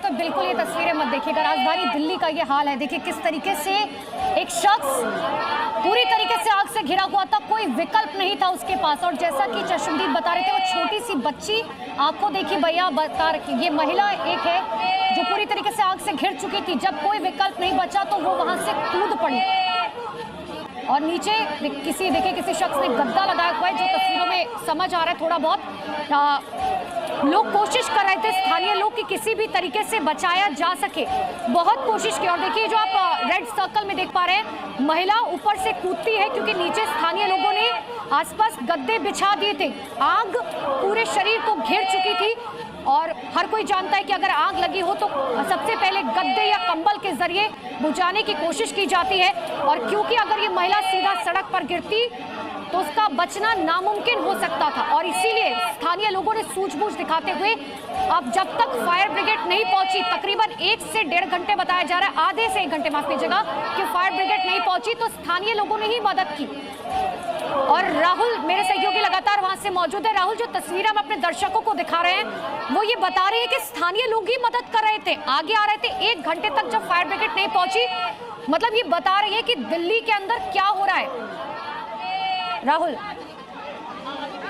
तो बिल्कुल ये तस्वीरें मत देखिएगा। राजधानी दिल्ली का ये हाल है। देखिए किस तरीके से एक शख्स पूरी तरीके से आग से घिरा हुआ था, कोई विकल्प नहीं था उसके पास। और जैसा कि चश्मदीप बता रहे थे, वो छोटी सी बच्ची, आपको देखिए भैया बता रखी, ये महिला एक है जो पूरी तरीके से आग से घिर चुकी थी। जब कोई विकल्प नहीं बचा तो वो वहां से कूद पड़ी और नीचे किसी शख्स ने गद्दा लगाया हुआ है, जो तस्वीरों में समझ आ रहा है थोड़ा बहुत। लोग कोशिश कर रहे थे, स्थानीय लोग, कि किसी भी तरीके से बचाया जा सके, बहुत कोशिश की। और देखिए जो आप रेड सर्कल में देख पा रहे हैं, महिला ऊपर से कूदती है क्योंकि नीचे स्थानीय लोगों ने आसपास गद्दे बिछा दिए थे। आग पूरे शरीर को घेर चुकी थी और हर कोई जानता है कि अगर आग लगी हो तो सबसे पहले गद्दे या कंबल के जरिए बुझाने की कोशिश की जाती है। और क्योंकि अगर ये महिला सीधा सड़क पर गिरती तो उसका बचना नामुमकिन हो सकता था, और इसीलिए स्थानीय लोगों ने सूझबूझ दिखाते हुए, अब जब तक फायर ब्रिगेड नहीं पहुंची, तकरीबन 1 से 1.5 घंटे बताया जा रहा है, आधे से 1 घंटे माफ कीजिएगा, कि फायर ब्रिगेड नहीं पहुंची, तो स्थानीय लोगों ने ही मदद की। और राहुल मेरे सहयोगी लगातार वहां से मौजूद है। राहुल, जो तस्वीर हम अपने दर्शकों को दिखा रहे हैं वो ये बता रहे हैं कि स्थानीय लोग ही मदद कर रहे थे, आगे आ रहे थे। 1 घंटे तक जब फायर ब्रिगेड नहीं पहुंची, मतलब ये बता रही है कि दिल्ली के अंदर क्या हो रहा है। राहुल,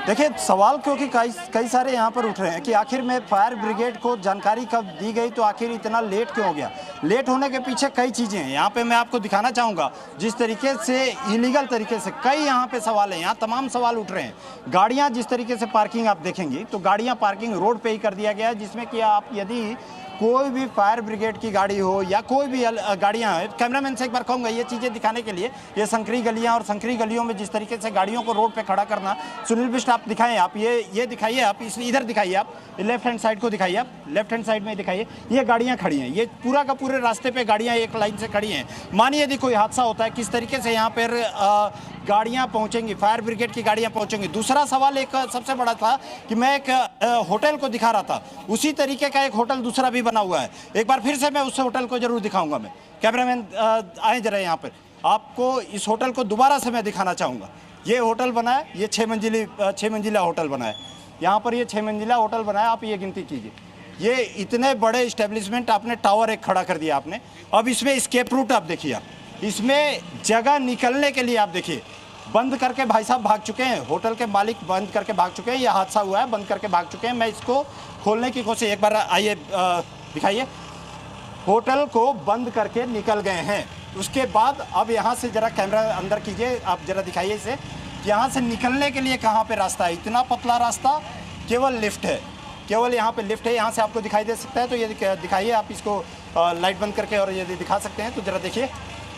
देखिए सवाल क्योंकि कई सारे यहाँ पर उठ रहे हैं कि आखिर में फायर ब्रिगेड को जानकारी कब दी गई, तो आखिर इतना लेट क्यों हो गया। लेट होने के पीछे कई चीज़ें हैं। यहाँ पे मैं आपको दिखाना चाहूँगा जिस तरीके से इलीगल तरीके से कई यहाँ पे सवाल हैं, यहाँ तमाम सवाल उठ रहे हैं। गाड़ियाँ जिस तरीके से पार्किंग आप देखेंगी तो गाड़ियाँ पार्किंग रोड पे ही कर दिया गया है, जिसमें कि आप यदि कोई भी फायर ब्रिगेड की गाड़ी हो या कोई भी गाड़ियाँ हैं, कैमरामैन से एक बार कहूँगा ये चीज़ें दिखाने के लिए, ये संकरी गलियाँ और संकरी गलियों में जिस तरीके से गाड़ियों को रोड पे खड़ा करना। सुनील बिष्ट आप दिखाएं, आप ये दिखाइए, आप इधर दिखाइए, आप लेफ्ट हैंड साइड को दिखाइए, आप लेफ्ट हैंड साइड में दिखाइए। ये गाड़ियाँ खड़ी हैं, ये पूरा का पूरे रास्ते पे गाड़ियाँ एक लाइन से खड़ी हैं। मानिए यदि कोई हादसा होता है, किस तरीके से यहाँ पर गाड़ियाँ पहुँचेंगी, फायर ब्रिगेड की गाड़ियाँ पहुँचेंगी। दूसरा सवाल एक सबसे बड़ा था कि मैं एक होटल को दिखा रहा था, उसी तरीके का एक होटल दूसरा भी बना हुआ है। एक बार फिर से मैं उस होटल को जरूर दिखाऊंगा। मैं कैमरामैन आए जरा यहाँ पर, आपको इस होटल को दोबारा से मैं दिखाना चाहूँगा। ये होटल बना है, ये 6 मंजिला होटल बना है। यहाँ पर ये 6 मंजिला होटल बना है, आप ये गिनती कीजिए। ये इतने बड़े इस्टेब्लिशमेंट, आपने टावर एक खड़ा कर दिया आपने। अब इसमें एस्केप रूट आप देखिए, आप इसमें जगह निकलने के लिए आप देखिए, बंद करके भाई साहब भाग चुके हैं, होटल के मालिक बंद करके भाग चुके हैं। यह हादसा हुआ है, बंद करके भाग चुके हैं। मैं इसको खोलने की कोशिश, एक बार आइए दिखाइए, होटल को बंद करके निकल गए हैं। उसके बाद अब यहाँ से जरा कैमरा अंदर कीजिए, आप जरा दिखाइए इसे, यहाँ से निकलने के लिए कहाँ पे रास्ता है। इतना पतला रास्ता, केवल लिफ्ट है, केवल यहाँ पे लिफ्ट है। यहाँ से आपको दिखाई दे सकता है, तो ये दिखाइए आप इसको लाइट बंद करके, और यदि दिखा सकते हैं तो जरा देखिए,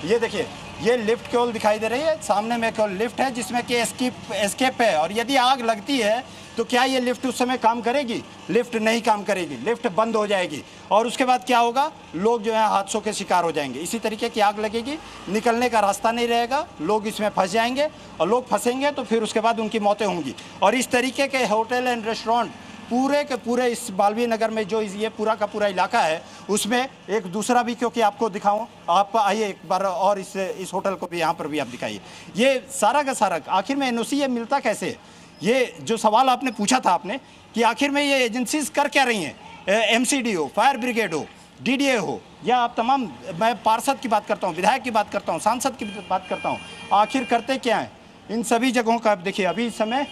ये देखिए, ये लिफ्ट केवल दिखाई दे रही है सामने में, केवल लिफ्ट है जिसमें कि एस्केप है। और यदि आग लगती है तो क्या ये लिफ्ट उस समय काम करेगी? लिफ्ट नहीं काम करेगी, लिफ्ट बंद हो जाएगी। और उसके बाद क्या होगा, लोग जो है हादसों के शिकार हो जाएंगे। इसी तरीके की आग लगेगी, निकलने का रास्ता नहीं रहेगा, लोग इसमें फंस जाएंगे, और लोग फंसेंगे तो फिर उसके बाद उनकी मौतें होंगी। और इस तरीके के होटल एंड रेस्टोरेंट पूरे के पूरे इस बाल्मीकि नगर में जो ये पूरा का पूरा इलाका है, उसमें एक दूसरा भी, क्योंकि आपको दिखाऊं, आप आइए एक बार, और इस होटल को भी यहाँ पर भी आप दिखाइए। ये सारा का सारा आखिर में एनओसी ये मिलता कैसे है? ये जो सवाल आपने पूछा था आपने कि आखिर में ये एजेंसीज कर क्या रही हैं, एमसीडी हो, फायर ब्रिगेड हो, डीडीए हो, या आप तमाम, मैं पार्षद की बात करता हूँ, विधायक की बात करता हूँ, सांसद की बात करता हूँ, आखिर करते क्या हैं? इन सभी जगहों का आप देखिए, अभी इस समय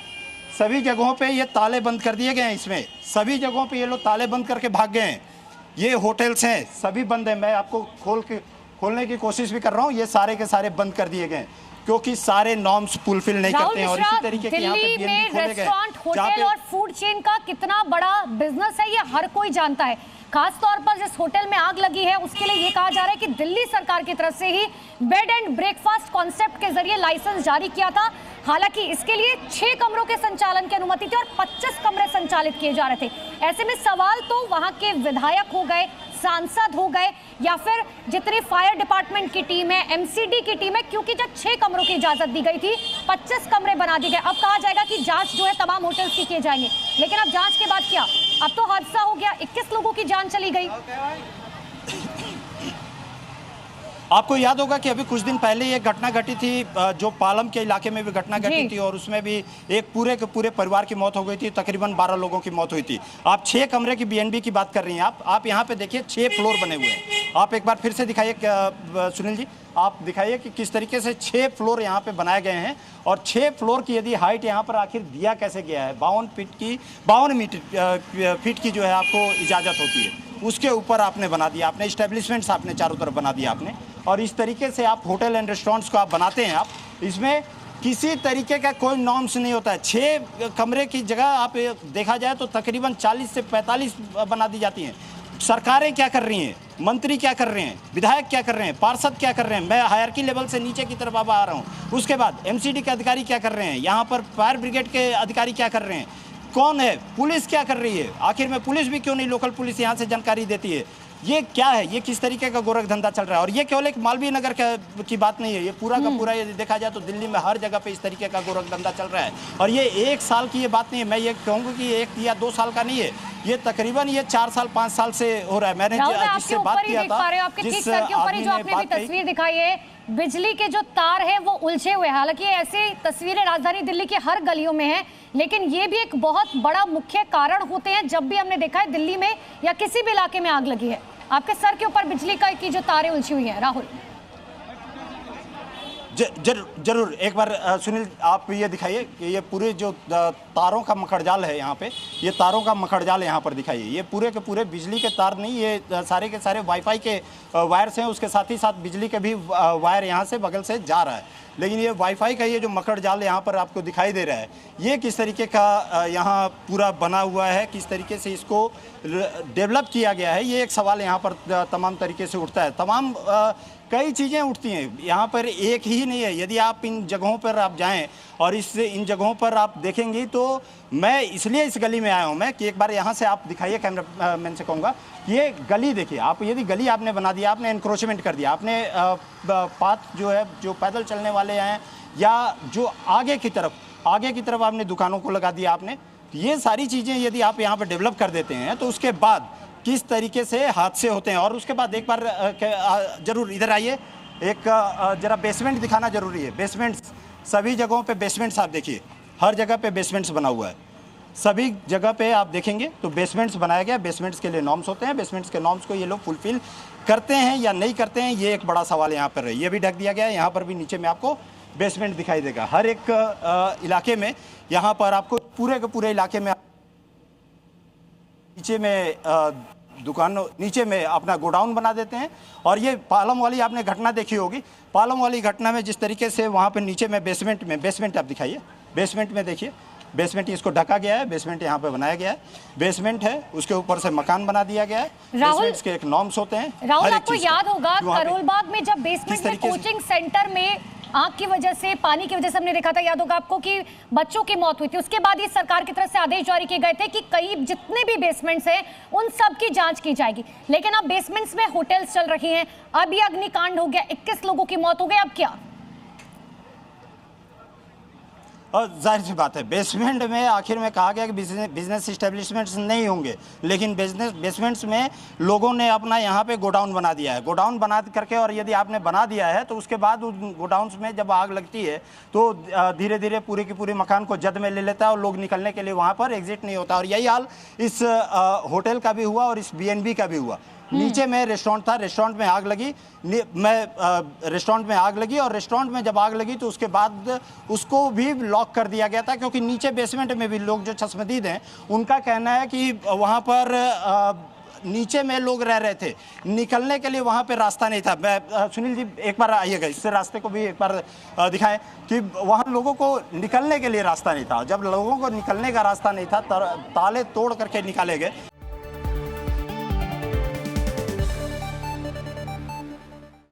सभी जगहों पे ये ताले बंद कर दिए गए हैं। इसमें सभी जगहों पे ये लोग ताले बंद करके भाग गए हैं। ये होटल्स हैं, सभी बंद हैं। मैं आपको खोलने की कोशिश भी कर रहा हूँ। ये सारे के सारे बंद कर दिए गए क्योंकि सारे नॉर्म्स फुलफिल नहीं करते हैं। और इसी तरीके के यहाँ पे दिल्ली में रेस्टोरेंट, होटल और फूड चेन का कितना बड़ा बिजनेस है, ये हर कोई जानता है। खास तौर पर जिस होटल में आग लगी है उसके लिए ये कहा जा रहा है कि दिल्ली सरकार की तरफ से ही बेड एंड ब्रेकफास्ट कॉन्सेप्ट के जरिए लाइसेंस जारी किया था। हालांकि इसके लिए 6 कमरों के संचालन की अनुमति थी और 25 कमरे संचालित किए जा रहे थे। ऐसे में सवाल तो वहां के विधायक हो गए, सांसद हो गए, या फिर जितनी फायर डिपार्टमेंट की टीम है, एमसीडी की टीम है, क्योंकि जब 6 कमरों की इजाजत दी गई थी, 25 कमरे बना दिए गए। अब कहा जाएगा कि जांच जो है तमाम होटल्स की किए जाएंगे, लेकिन अब जांच के बाद क्या? अब तो हादसा हो गया, 21 लोगों की जान चली गई। आपको याद होगा कि अभी कुछ दिन पहले ये घटना घटी थी, जो पालम के इलाके में भी घटना घटी थी और उसमें भी एक पूरे के पूरे परिवार की मौत हो गई थी, तकरीबन 12 लोगों की मौत हुई थी। आप 6 कमरे की बीएनबी की बात कर रही हैं। आप यहाँ पे देखिए 6 फ्लोर बने हुए हैं। आप एक बार फिर से दिखाइए सुनील जी, आप दिखाइए कि किस तरीके से 6 फ्लोर यहाँ पे बनाए गए हैं और 6 फ्लोर की यदि हाइट यहाँ पर आखिर दिया कैसे गया है, 52 फीट की जो है आपको इजाज़त होती है, उसके ऊपर आपने बना दिया, आपने इस्टेब्लिशमेंट्स आपने चारों तरफ बना दिया आपने। और इस तरीके से आप होटल एंड रेस्टोरेंट्स को आप बनाते हैं, आप इसमें किसी तरीके का कोई नॉर्म्स नहीं होता है। 6 कमरे की जगह आप देखा जाए तो तकरीबन 40 से 45 बना दी जाती हैं। सरकारें क्या कर रही हैं, मंत्री क्या कर रहे हैं, विधायक क्या कर रहे हैं, पार्षद क्या कर रहे हैं, मैं हायरकी लेवल से नीचे की तरफ अब आ रहा हूँ। उसके बाद एमसीडी के अधिकारी क्या कर रहे हैं, यहाँ पर फायर ब्रिगेड के अधिकारी क्या कर रहे हैं, कौन है, पुलिस क्या कर रही है, आखिर में पुलिस भी क्यों नहीं लोकल पुलिस यहाँ से जानकारी देती है। ये क्या है, ये किस तरीके का गोरख धंधा चल रहा है। और ये केवल एक मालवीय नगर की बात नहीं है, ये पूरा का पूरा यदि देखा जाए तो दिल्ली में हर जगह पे इस तरीके का गोरख धंधा चल रहा है। और ये 1 साल की ये बात नहीं है, मैं ये कहूँगा कि 1 या 2 साल का नहीं है, ये तकरीबन ये 4 साल 5 साल से हो रहा है। मैंने जिससे बात किया था, आपके ठीक सर के ऊपर ही जो आपने भी तस्वीर दिखाई है, बिजली के जो तार है वो उलझे हुए हैं। हालांकि ऐसी तस्वीरें राजधानी दिल्ली की हर गलियों में है, लेकिन ये भी एक बहुत बड़ा मुख्य कारण होते हैं जब भी हमने देखा है दिल्ली में या किसी भी इलाके में आग लगी है। आपके सर के ऊपर बिजली की जो तारें उलझी हुई हैं। राहुल जरूर एक बार सुनील आप ये दिखाइए कि ये पूरे जो तारों का मखड़जाल है यहाँ पे, ये तारों का मखड़जाल यहाँ पर दिखाइए। ये पूरे के पूरे बिजली के तार नहीं, ये सारे के सारे वाईफाई के वायर्स हैं, उसके साथ ही साथ बिजली के भी वायर यहाँ से बगल से जा रहा है। लेकिन ये वाईफाई का ये जो मकड़जाल यहाँ पर आपको दिखाई दे रहा है, ये किस तरीके का यहाँ पूरा बना हुआ है, किस तरीके से इसको डेवलप किया गया है, ये एक सवाल यहाँ पर तमाम तरीके से उठता है। तमाम कई चीज़ें उठती हैं यहाँ पर, एक ही नहीं है। यदि आप इन जगहों पर आप जाएं और इन जगहों पर आप देखेंगी तो मैं इसलिए इस गली में आया हूँ मैं कि एक बार यहाँ से आप दिखाइए, कैमरा मैन से कहूँगा, ये गली देखिए आप। यदि गली आपने बना दिया, आपने इंक्रोचमेंट कर दिया, आपने पाथ जो है, जो पैदल चलने वाले हैं या जो आगे की तरफ आपने दुकानों को लगा दिया आपने, ये सारी चीज़ें यदि आप यहाँ पर डेवलप कर देते हैं तो उसके बाद किस तरीके से हादसे होते हैं। और उसके बाद एक बार जरूर इधर आइए, एक जरा बेसमेंट दिखाना जरूरी है। बेसमेंट्स सभी जगहों पे बेसमेंट्स आप देखिए, हर जगह पे बेसमेंट्स बना हुआ है, सभी जगह पे आप देखेंगे तो बेसमेंट्स बनाया गया। बेसमेंट्स के लिए नॉर्म्स होते हैं, बेसमेंट्स के नॉर्म्स को ये लोग फुलफिल करते हैं या नहीं करते हैं, ये एक बड़ा सवाल यहाँ पर है। ये भी ढक दिया गया है, यहाँ पर भी नीचे में आपको बेसमेंट दिखाई देगा। हर एक इलाके में यहाँ पर आपको पूरे के पूरे इलाके में नीचे में दुकान, नीचे में अपना गोडाउन बना देते हैं। और ये पालम वाली आपने घटना देखी होगी, पालम वाली घटना में जिस तरीके से वहाँ पे नीचे में बेसमेंट आप दिखाइए, बेसमेंट में देखिए, बेसमेंट इसको ढका गया है, बेसमेंट यहाँ पे बनाया गया है, बेसमेंट है, उसके ऊपर से मकान बना दिया गया है। बेसमेंट्स के एक नॉर्म्स होते हैं। राहुल, आपको याद होगा करोलबाग में जब बेसमेंट में कोचिंग सेंटर में आग की वजह से, पानी की वजह से हमने देखा था, याद होगा आपको कि बच्चों की मौत हुई थी। उसके बाद ये सरकार की तरफ से आदेश जारी किए गए थे कि कई जितने भी बेसमेंट्स हैं उन सब की जांच की जाएगी। लेकिन अब बेसमेंट्स में होटल्स चल रही हैं, अब ये अग्निकांड हो गया, 21 लोगों की मौत हो गई, अब क्या? और जाहिर सी बात है, बेसमेंट में आखिर में कहा गया कि बिजनेस इस्टेब्लिशमेंट्स नहीं होंगे, लेकिन बेसमेंट्स में लोगों ने अपना यहाँ पे गोडाउन बना दिया है। गोडाउन बना करके, और यदि आपने बना दिया है तो उसके बाद उन गोडाउन्स में जब आग लगती है तो धीरे धीरे पूरे के पूरे मकान को जद में ले लेता है और लोग निकलने के लिए वहाँ पर एग्जिट नहीं होता। और यही हाल इस होटल का भी हुआ और इस BNB का भी हुआ। नीचे में रेस्टोरेंट था, रेस्टोरेंट में आग लगी, रेस्टोरेंट में आग लगी, और रेस्टोरेंट में जब आग लगी तो उसके बाद उसको भी लॉक कर दिया गया था, क्योंकि नीचे बेसमेंट में भी लोग जो चश्मदीद हैं उनका कहना है कि वहाँ पर नीचे में लोग रह रहे थे, निकलने के लिए वहाँ पे रास्ता नहीं था। मैं सुनील जी एक बार आइएगा, इससे रास्ते को भी एक बार दिखाएं कि वहाँ लोगों को निकलने के लिए रास्ता नहीं था। जब लोगों को निकलने का रास्ता नहीं था, ताले तोड़ करके निकाले गए।